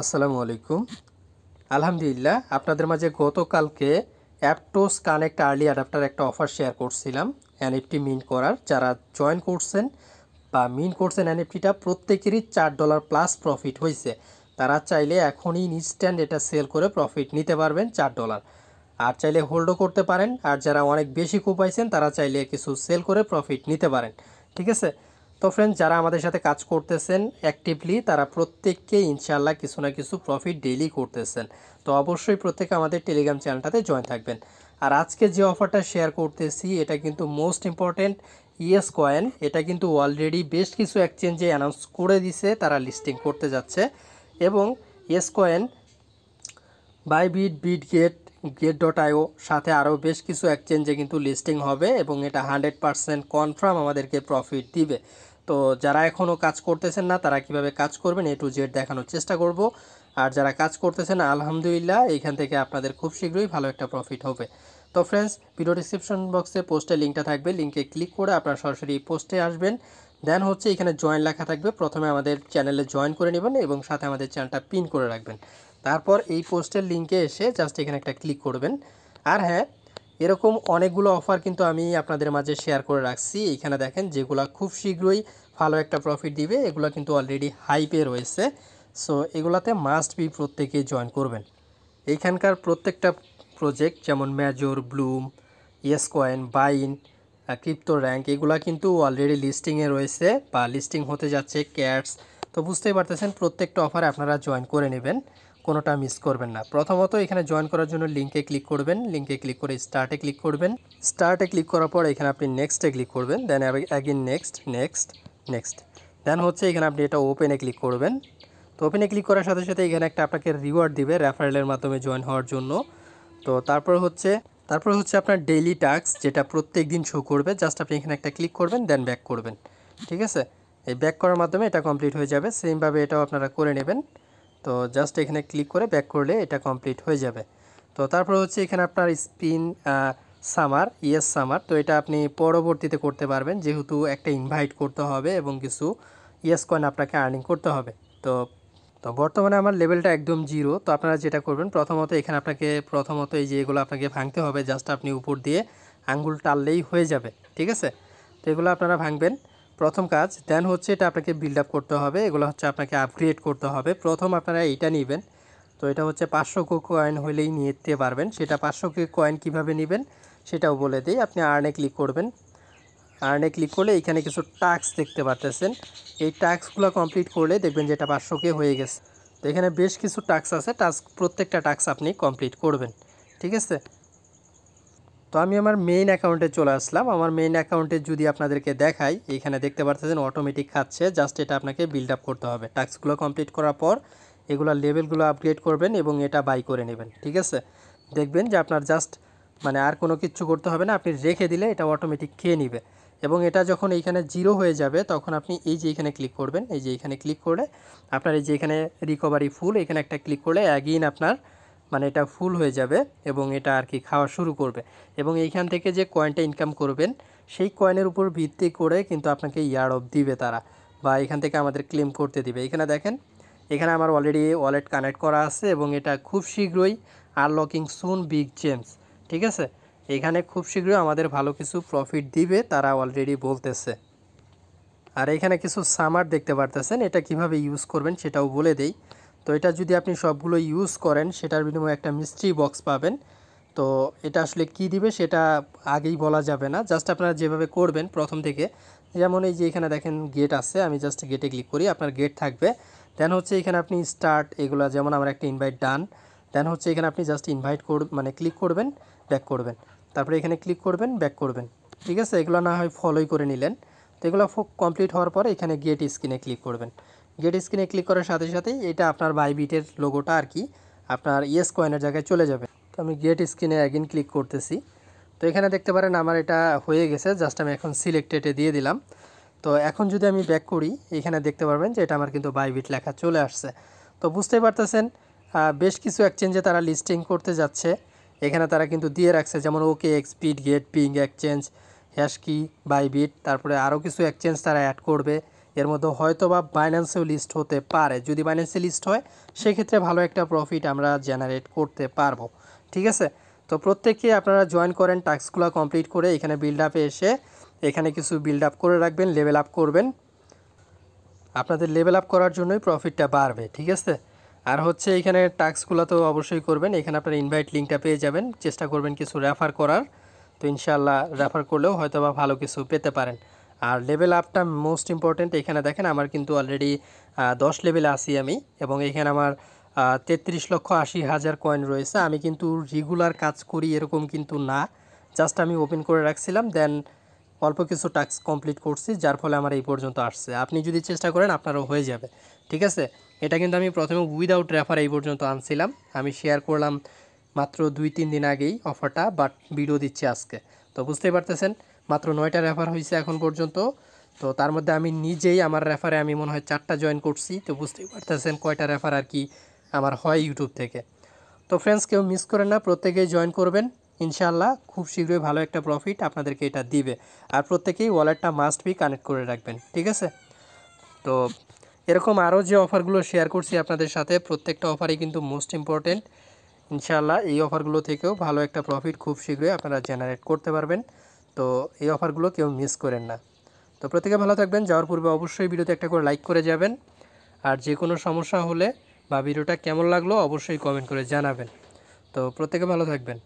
আসসালামু আলাইকুম। আলহামদুলিল্লাহ, আপনাদের মাঝে গতকালকে অ্যাপটোস কানেক্ট আর্লি অ্যাডাপ্টার একটা অফার শেয়ার করছিলাম এনএফটি মিন্ট করার। যারা জয়েন করছেন বা মিন্ট করছেন এনএফটিটা প্রত্যেকেরই $4 প্লাস প্রফিট হয়েছে। তারা চাইলে এখনই ইনস্ট্যান্ট এটা সেল করে প্রফিট নিতে পারবেন $4। আর চাইলে হোল্ডও করতে পারেন, আর যারা অনেক বেশি কুপাইছেন তারা চাইলে কিছু সেল করে প্রফিট নিতে পারেন। ঠিক আছে? তো ফ্রেন্ডস, যারা আমাদের সাথে কাজ করতেছেন অ্যাক্টিভলি তারা প্রত্যেককে ইনশাআল্লাহ কিছু না কিছু প্রফিট ডেইলি করতেছেন। তো অবশ্যই প্রত্যেকে আমাদের টেলিগ্রাম চ্যানেলটাতে জয়েন থাকবেন। আর আজকে যে অফারটা শেয়ার করতেছি এটা কিন্তু মোস্ট ইম্পর্ট্যান্ট। ইয়েস কয়েন এটা কিন্তু অলরেডি বেশ কিছু এক্সচেঞ্জে অ্যানাউন্স করে দিছে তারা লিস্টিং করতে যাচ্ছে। এবং ইয়েস কয়েন বাইবিট, বিটগেট, গেট.আইও সাথে আরও বেশ কিছু এক্সচেঞ্জে কিন্তু লিস্টিং হবে এবং এটা 100% কনফার্ম আমাদেরকে প্রফিট দিবে। তো যারা এখনও কাজ করতেছেন না তারা কিভাবে কাজ করবেন A to Z দেখানোর চেষ্টা করব। আর যারা কাজ করতেছেন আলহামদুলিল্লাহ এইখান থেকে আপনাদের খুব শীঘ্রই ভালো একটা প্রফিট হবে। তো ফ্রেন্ডস, ভিডিও ডিসক্রিপশন বক্সে পোস্টের লিঙ্কটা থাকবে, লিঙ্কে ক্লিক করে আপনারা সরাসরি পোস্টে আসবেন। দেন হচ্ছে এখানে জয়েন লেখা থাকবে, প্রথমে আমাদের চ্যানেলে জয়েন করে নেবেন এবং সাথে আমাদের চ্যানেলটা পিন করে রাখবেন। তারপর এই পোস্টের লিঙ্কে এসে জাস্ট এখানে একটা ক্লিক করবেন। আর হ্যাঁ, এরকম অনেকগুলো অফার কিন্তু আমি আপনাদের মাঝে শেয়ার করে রাখছি। এইখানে দেখেন যেগুলো খুব শীঘ্রই ভালো একটা প্রফিট দিবে, এগুলো কিন্তু অলরেডি হাইপে রয়েছে। সো এগুলাতে মাস্ট বি প্রত্যেকেই জয়েন করবেন। এইখানকার প্রত্যেকটা প্রজেক্ট যেমন মেজর, ব্লুম, ইয়েস কয়েন, বাইন, ক্রিপ্টো র্যাঙ্ক এগুলা কিন্তু অলরেডি লিস্টিংয়ে রয়েছে বা লিস্টিং হতে যাচ্ছে, ক্যাটস। তো বুঝতেই পারতেছেন প্রত্যেকটা অফারে আপনারা জয়েন করে নেবেন, কোনোটা মিস করবেন না। প্রথমত এখানে জয়েন করার জন্য লিঙ্কে ক্লিক করবেন, লিঙ্কে ক্লিক করে স্টার্টে ক্লিক করবেন। স্টার্টে ক্লিক করার পর এখানে আপনি নেক্সটে ক্লিক করবেন, then again next next next. Then হচ্ছে এখানে আপনি এটা ওপেনে ক্লিক করবেন। তো ওপেনে ক্লিক করার সাথে সাথে এখানে একটা আপনাকে রিওয়ার্ড দিবে রেফারেলের মাধ্যমে জয়েন হওয়ার জন্য। তো তারপর হচ্ছে আপনার ডেইলি টাস্ক, যেটা প্রত্যেক দিন শো করবে। জাস্ট আপনি এখানে একটা ক্লিক করবেন, দেন ব্যাক করবেন। ঠিক আছে? এই ব্যাক করার মাধ্যমে এটা কমপ্লিট হয়ে যাবে। সেমভাবে এটাও আপনারা করে নেবেন। তো জাস্ট এখানে ক্লিক করে ব্যাক করলে এটা কমপ্লিট হয়ে যাবে। তো তারপর হচ্ছে এখানে আপনার স্পিন সামার, ইয়েস সামার। তো এটা আপনি পরবর্তীতে করতে পারবেন, যেহেতু একটা ইনভাইট করতে হবে এবং কিছু ইয়েস কয়েন আপনাকে আর্নিং করতে হবে। তো তো বর্তমানে আমার লেভেলটা একদম জিরো। তো আপনারা যেটা করবেন, প্রথমত এখানে আপনাকে এই যে এগুলো আপনাকে ভাঙতে হবে। জাস্ট আপনি উপর দিয়ে আঙ্গুল টানলেই হয়ে যাবে। ঠিক আছে? তো এগুলো আপনারা ভাঙবেন, প্রথম কাজ। দেন হচ্ছে এটা আপনাকে বিল্ড আপ করতে হবে, এগুলো হচ্ছে আপনাকে আপগ্রেড করতে হবে। প্রথম আপনারা এইটা নেবেন। তো এটা হচ্ছে 500 কয়েন হলেই নিতে পারবেন। সেটা 500 কয়েন কীভাবে নেবেন সেটাও বলে দিই। আপনি আর্নে ক্লিক করবেন। আর্নে ক্লিক করলে এখানে কিছু টাস্ক দেখতে পারতেছেন। এই টাস্কগুলো কমপ্লিট করলে দেখবেন যে এটা 500 হয়ে গেছে। তো এখানে বেশ কিছু টাস্ক আছে, প্রত্যেকটা টাস্ক আপনি কমপ্লিট করবেন। ঠিক আছে? তো আমি আমার মেইন অ্যাকাউন্টে চলে আসলাম। আমার মেইন অ্যাকাউন্টে যদি আপনাদেরকে দেখাই, এখানে দেখতে পাচ্ছেন অটোমেটিক খাচ্ছে। জাস্ট এটা আপনাকে বিল্ড আপ করতে হবে। টাস্কগুলো কমপ্লিট করার পর এগুলো লেভেলগুলো আপগ্রেড করবেন এবং এটা বাই করে নেবেন। ঠিক আছে? দেখবেন যে আপনার জাস্ট মানে আর কোনো কিচ্ছু করতে হবে না, আপনি রেখে দিলে এটা অটোমেটিক খেয়ে নেবে। এবং এটা যখন এইখানে জিরো হয়ে যাবে তখন আপনি এই যে এখানে ক্লিক করবেন। এই যে এখানে ক্লিক করলে আপনার এই যে এখানে রিকভারি ফুল, এখানে একটা ক্লিক করলে অ্যাগেইন আপনার মানে এটা ফুল হয়ে যাবে এবং এটা আর কি খাওয়া শুরু করবে। এবং এইখান থেকে যে কয়েনটা ইনকাম করবেন সেই কয়েনের উপর ভিত্তি করে কিন্তু আপনাকে ইয়ার অফ দিবে তারা, বা এখান থেকে আমাদের ক্লেম করতে দিবে। এখানে দেখেন, এখানে আমার অলরেডি ওয়ালেট কানেক্ট করা আছে এবং এটা খুব শীঘ্রই আনলকিং সুন বিগ জেমস। ঠিক আছে? এখানে খুব শীঘ্রই আমাদের ভালো কিছু প্রফিট দিবে তারা অলরেডি বলতেছে। আর এখানে কিছু সামার দেখতে পারতেছেন, এটা কিভাবে ইউজ করবেন সেটাও বলে দেই। তো এটা যদি আপনি সবগুলো ইউজ করেন সেটার বিনিময়ে একটা মিস্ট্রি বক্স পাবেন। তো এটা আসলে কি দিবে সেটা আগেই বলা যাবে না। জাস্ট আপনারা যেভাবে করবেন প্রথম থেকে, যেমন এই যে এখানে দেখেন গেট আছে, আমি জাস্ট গেটে ক্লিক করি, আপনার গেট থাকবে। দেন হচ্ছে এখানে আপনি স্টার্ট এগুলো, যেমন আমার একটা ইনভাইট ডান। দেন হচ্ছে এখানে আপনি জাস্ট ইনভাইট মানে ক্লিক করবেন, ব্যাক করবেন। তারপরে এখানে ক্লিক করবেন, ব্যাক করবেন। ঠিক আছে? এগুলো না হয় ফলোই করে নিলেন। তো এগুলো কমপ্লিট হওয়ার পরে এখানে গেট স্ক্রিনে ক্লিক করবেন। গেট স্ক্রিনে ক্লিক করার সাথে সাথেই এটা আপনার বাইবিটের লোগোটা আর কি আপনার ইয়েস কয়েনের জায়গায় চলে যাবে। তো আমি গেট স্ক্রিনে অ্যাগেন ক্লিক করতেছি। তো এখানে দেখতে পারেন আমার এটা হয়ে গেছে। জাস্ট আমি এখন সিলেক্টেডে দিয়ে দিলাম। তো এখন যদি আমি ব্যাক করি, এখানে দেখতে পারবেন যে এটা আমার কিন্তু বাইবিট লেখা চলে আসছে। তো বুঝতেই পারতেছেন বেশ কিছু এক্সচেঞ্জে তারা লিস্টিং করতে যাচ্ছে। এখানে তারা কিন্তু দিয়ে রাখছে, যেমন OKX, Bitget, ping exchange, HashKey, Bybit, তারপরে আরও কিছু এক্সচেঞ্জ তারা অ্যাড করবে। এর মধ্যে হয়তো বা বাইন্যান্সেও লিস্ট হতে পারে। যদি বাইন্যান্সে লিস্ট হয় সেক্ষেত্রে ভালো একটা প্রফিট আমরা জেনারেট করতে পারবো। ঠিক আছে, তো প্রত্যেকে আপনারা জয়েন করেন, টাস্কগুলো কমপ্লিট করে এখানে বিল্ড আপে এসে এখানে কিছু বিল্ড আপ করে রাখবেন, লেভেল আপ করবেন। আপনাদের লেভেল আপ করার জন্যই প্রফিটটা বাড়বে। ঠিক আছে, আর হচ্ছে এখানে টাস্কগুলো তো অবশ্যই করবেন। এখানে আপনার ইনভাইট লিঙ্কটা পেয়ে যাবেন, চেষ্টা করবেন কিছু রেফার করার। তো ইনশাআল্লাহ রেফার করলেও হয়তো বা ভালো কিছু পেতে পারেন। আর লেভেল আপটা মোস্ট ইম্পর্টেন্ট। এখানে দেখেন আমার কিন্তু অলরেডি 10 লেভেলে আছি আমি, এবং এখানে আমার 33,80,000 কয়েন রয়েছে। আমি কিন্তু রেগুলার কাজ করি এরকম কিন্তু না, জাস্ট আমি ওপেন করে রাখছিলাম, দেন অল্প কিছু টাস্ক কমপ্লিট করছি, যার ফলে আমার এই পর্যন্ত আসছে। আপনি যদি চেষ্টা করেন আপনারও হয়ে যাবে। ঠিক আছে, এটা কিন্তু আমি প্রথমে উইদাউট রেফার এই পর্যন্ত আনছিলাম। আমি শেয়ার করলাম মাত্র 2-3 দিন আগেই অফারটা, বাট ভিডিও দিচ্ছি আজকে। তো বুঝতেই পারতেছেন মাত্র 9টা রেফার হয়েছে এখন পর্যন্ত। তো তার মধ্যে আমি নিজেই আমার রেফারে আমি মনে হয় 4টা জয়েন করছি। তো বুঝতেই পারতেছেন কয়টা রেফার আর কি আমার হয় ইউটিউব থেকে। তো ফ্রেন্ডস, কেউ মিস করেন না, প্রত্যেকেই জয়েন করবেন। ইনশাআল্লাহ খুব শীঘ্রই ভালো একটা প্রফিট আপনাদেরকে এটা দিবে। আর প্রত্যেকেই ওয়ালেটটা মাস্ট বি কানেক্ট করে রাখবেন। ঠিক আছে, তো এরকম আরও যে অফারগুলো শেয়ার করছি আপনাদের সাথে, প্রত্যেকটা অফারই কিন্তু মোস্ট ইম্পর্টেন্ট। ইনশাআল্লাহ এই অফারগুলো থেকেও ভালো একটা প্রফিট খুব শীঘ্রই আপনারা জেনারেট করতে পারবেন। তো এই অফারগুলো কেউ মিস করেন না। তো প্রত্যেকে ভালো থাকবেন। যাওয়ার পূর্বে অবশ্যই ভিডিওতে একটা করে লাইক করে যাবেন। আর যে কোনো সমস্যা হলে বা ভিডিওটা কেমন লাগলো অবশ্যই কমেন্ট করে জানাবেন। তো প্রত্যেকে ভালো থাকবেন।